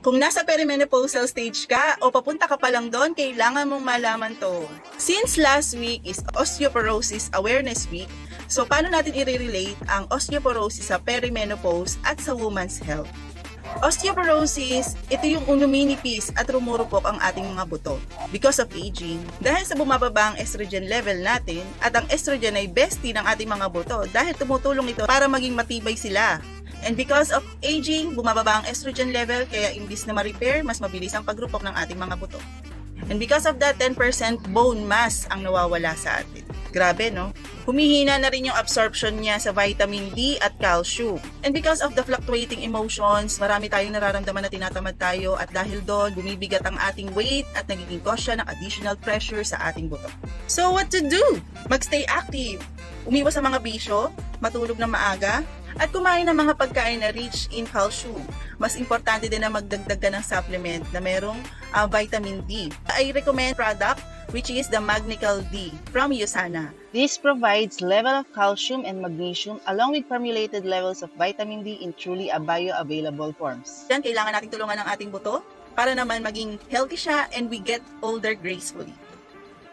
Kung nasa perimenopausal stage ka o papunta ka pa lang doon, kailangan mong malaman to. Since last week is Osteoporosis Awareness Week, so paano natin i-relate ang osteoporosis sa perimenopause at sa woman's health? Osteoporosis, ito yung numinipis at rumurupok ang ating mga buto because of aging. Dahil sa bumababa ang estrogen level natin at ang estrogen ay bestie ng ating mga buto dahil tumutulong ito para maging matibay sila. And because of aging, bumababa ang estrogen level kaya imbis na ma-repair, mas mabilis ang pagrupok ng ating mga buto. And because of that, 10% bone mass ang nawawala sa atin. Grabe, no? Humihina na rin yung absorption niya sa vitamin D at calcium. And because of the fluctuating emotions, marami tayong nararamdaman na tinatamad tayo at dahil doon, bumibigat ang ating weight at nagiging cause siya ng additional pressure sa ating buto. So what to do? Magstay active, umiwas sa mga bisyo, matulog ng maaga, at kumain ng mga pagkain na rich in calcium. Mas importante din na magdagdag ka ng supplement na merong vitamin D. I recommend product which is the Magnical D from USANA. This provides level of calcium and magnesium along with formulated levels of vitamin D in truly bioavailable forms. Yan, kailangan nating tulungan ng ating buto para naman maging healthy siya and we get older gracefully.